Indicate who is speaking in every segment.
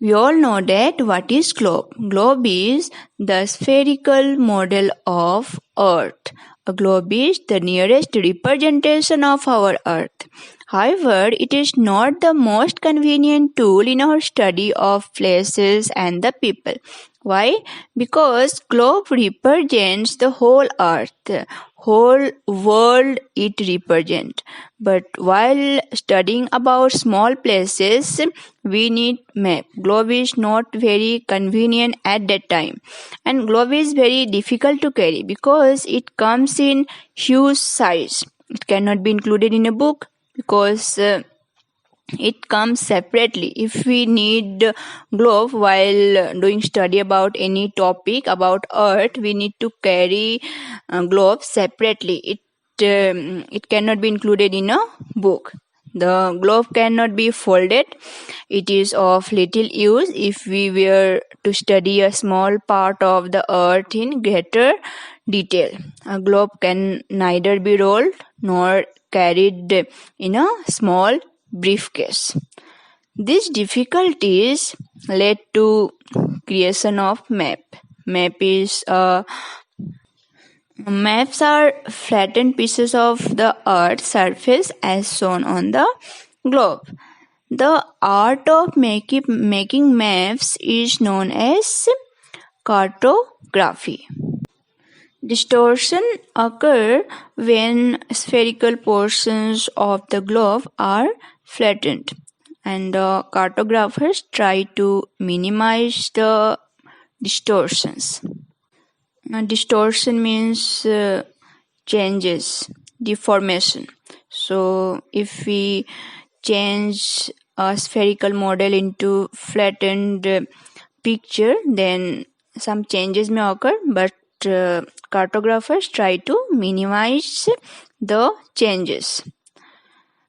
Speaker 1: We all know that what is globe. Globe is the spherical model of Earth. A globe is the nearest representation of our Earth. However, it is not the most convenient tool in our study of places and the people. Why? Because globe represents the whole Earth, whole world it represents. But while studying about small places, we need map. Globe is not very convenient at that time, and globe is very difficult to carry because it comes in huge size. It cannot be included in a book because it comes separately. If we need globe while doing study about any topic about Earth, we need to carry globe separately. It cannot be included in a book. The globe cannot be folded. It is of little use if we were to study a small part of the Earth in greater detail. A globe can neither be rolled nor carried in a small briefcase. These difficulties led to creation of map. Maps are flattened pieces of the Earth's surface as shown on the globe. The art of making maps is known as cartography. Distortion occur when spherical portions of the globe are flattened, and the cartographers try to minimize the distortions. Distortion means changes, deformation. So if we change a spherical model into flattened picture, then some changes may occur, but cartographers try to minimize the changes.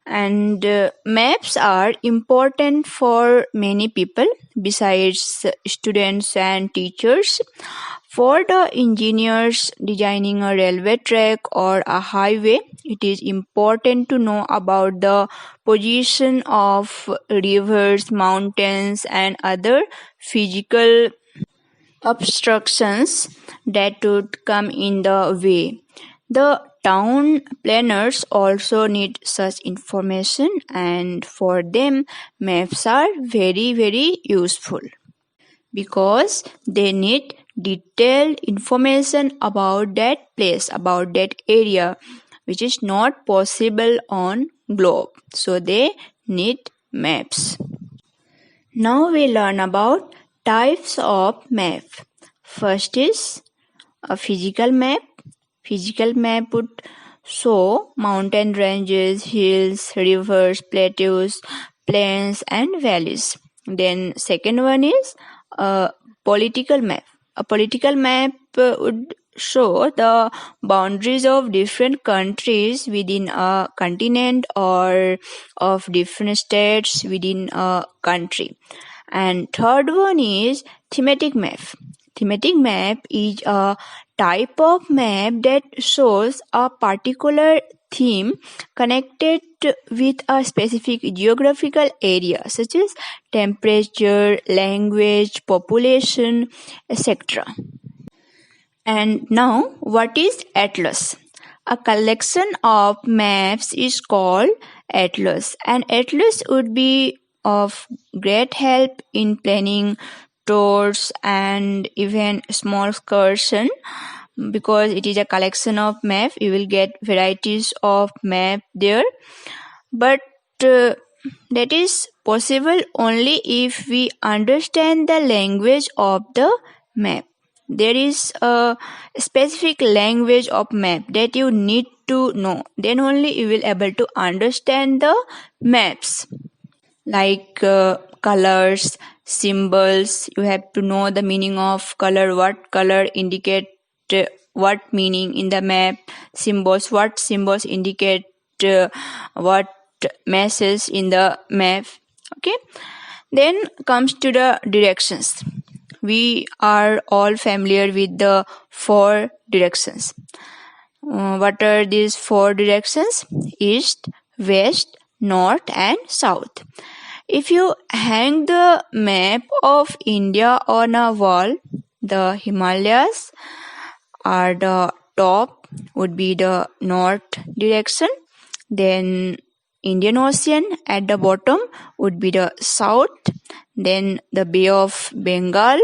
Speaker 1: And maps are important for many people besides students and teachers. For the engineers designing a railway track or a highway, it is important to know about the position of rivers, mountains, and other physical obstructions that would come in the way. The town planners also need such information, and for them maps are very, very useful because they need detailed information about that place, about that area, which is not possible on globe. So they need maps. Now we learn about types of map. First is a physical map. Physical map would show mountain ranges, hills, rivers, plateaus, plains, and valleys. Then second one is a political map. A political map would show the boundaries of different countries within a continent or of different states within a country. And third one is thematic map. Thematic map is a type of map that shows a particular theme connected with a specific geographical area such as temperature, language, population, etc. And now, what is atlas? A collection of maps is called atlas, and atlas would be of great help in planning tours and even small excursion because it is a collection of maps. You will get varieties of map there, but that is possible only if we understand the language of the map. There is a specific language of map that you need to know. Then only you will able to understand the maps. Like colors, symbols. You have to know the meaning of color. What color indicate what meaning in the map. Symbols. What symbols indicate what message in the map. Okay. Then comes to the directions. We are all familiar with the 4 directions. What are these 4 directions? East, west, north, and south. If you hang the map of India on a wall, the Himalayas are the top, would be the north direction. Then Indian Ocean at the bottom would be the south. Then the Bay of Bengal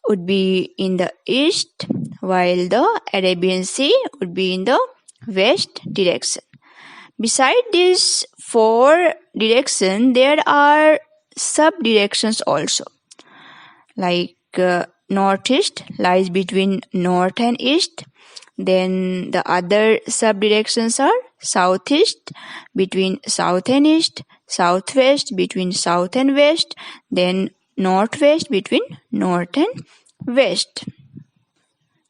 Speaker 1: would be in the east, while the Arabian Sea would be in the west direction. Beside these four directions, there are sub-directions also. Like northeast lies between north and east. Then the other sub-directions are southeast between south and east, southwest between south and west, then northwest between north and west.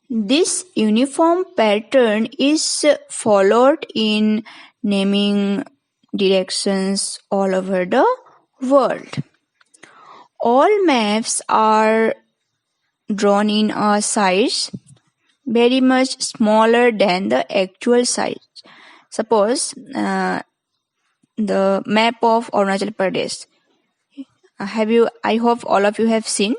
Speaker 1: This uniform pattern is followed in naming directions all over the world. All maps are drawn in a size very much smaller than the actual size. Suppose the map of Arunachal Pradesh. I hope all of you have seen.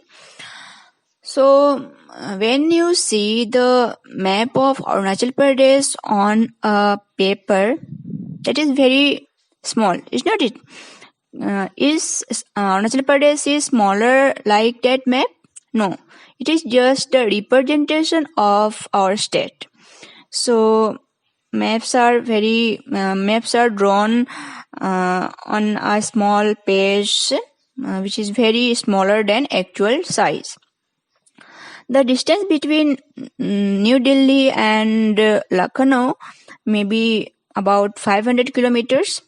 Speaker 1: So when you see the map of Arunachal Pradesh on a paper, that is very small, is not it? Is Arunachal Pradesh is smaller like that map? No, it is just a representation of our state. So maps are drawn on a small page, which is very smaller than actual size. The distance between New Delhi and Lucknow may be about 500 kilometers.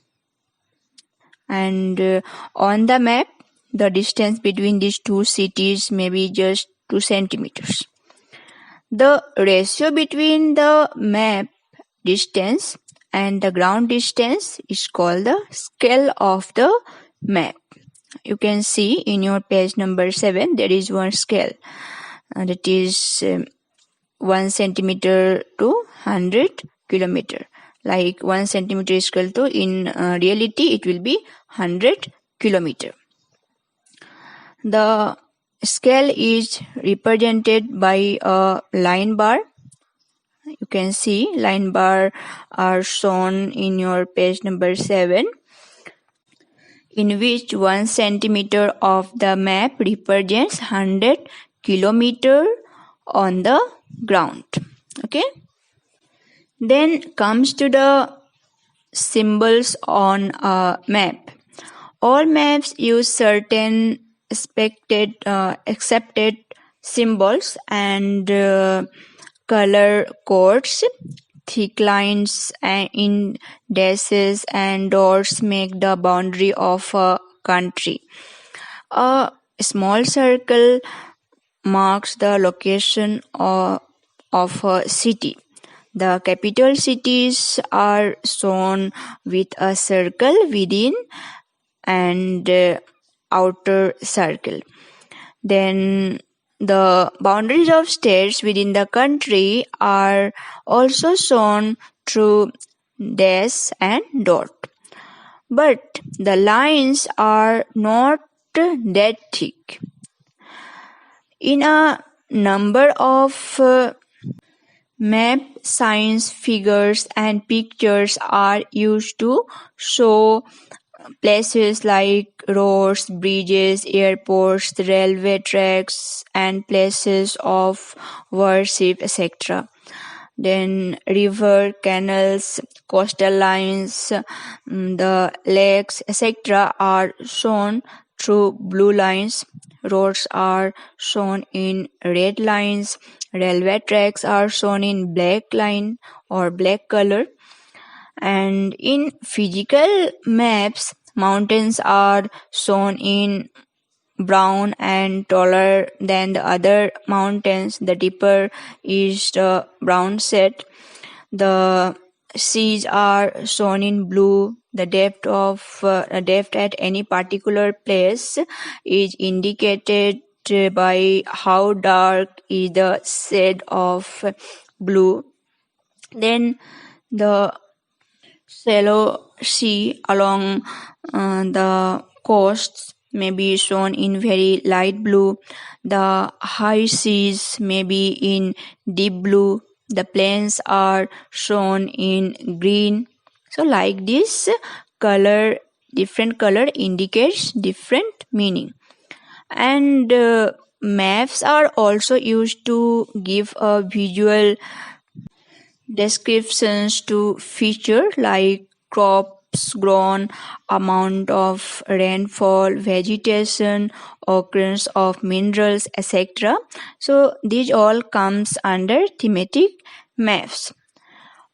Speaker 1: And on the map, the distance between these two cities may be just 2 centimeters. The ratio between the map distance and the ground distance is called the scale of the map. You can see in your page number 7, there is one scale. That is 1 centimeter to 100 kilometer. Like 1 centimeter is equal to, in reality, it will be 100 kilometer. The scale is represented by a line bar. You can see line bar are shown in your page number 7, in which 1 centimeter of the map represents 100 kilometer on the ground. Okay. Then comes to the symbols on a map. All maps use certain accepted symbols and color codes. Thick lines in dashes and dots make the boundary of a country. A small circle marks the location of a city. The capital cities are shown with a circle within and outer circle. Then the boundaries of states within the country are also shown through dash and dot. But the lines are not that thick. In a number of map signs, figures and pictures are used to show places like roads, bridges, airports, railway tracks and places of worship, etc. Then river, canals, coastal lines, the lakes, etc. are shown through blue lines. Roads are shown in red lines. Railway tracks are shown in black line or black color. And in physical maps, mountains are shown in brown and taller than the other mountains. The deeper is the brown set. The seas are shown in blue. The depth at any particular place is indicated by how dark is the shade of blue. Then the shallow sea along the coasts may be shown in very light blue, the high seas may be in deep blue, the plains are shown in green. So like this, different color indicates different meaning. And maps are also used to give a visual descriptions to feature like crops grown, amount of rainfall, vegetation, occurrence of minerals, etc. So these all comes under thematic maps.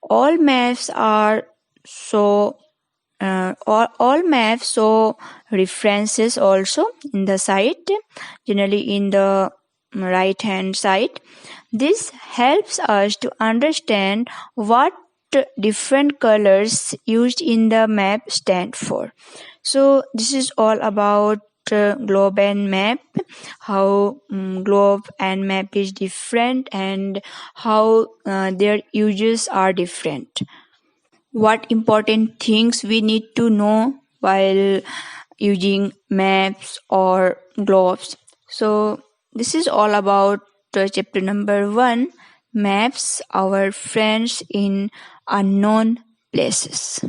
Speaker 1: All maps are so all maps show references also in the site, generally in the right hand side. This helps us to understand what different colors used in the map stand for. So this is all about globe and map, how globe and map is different and how their uses are different. What important things we need to know while using maps or globes. So this is all about chapter number 1, maps, our friends in unknown places.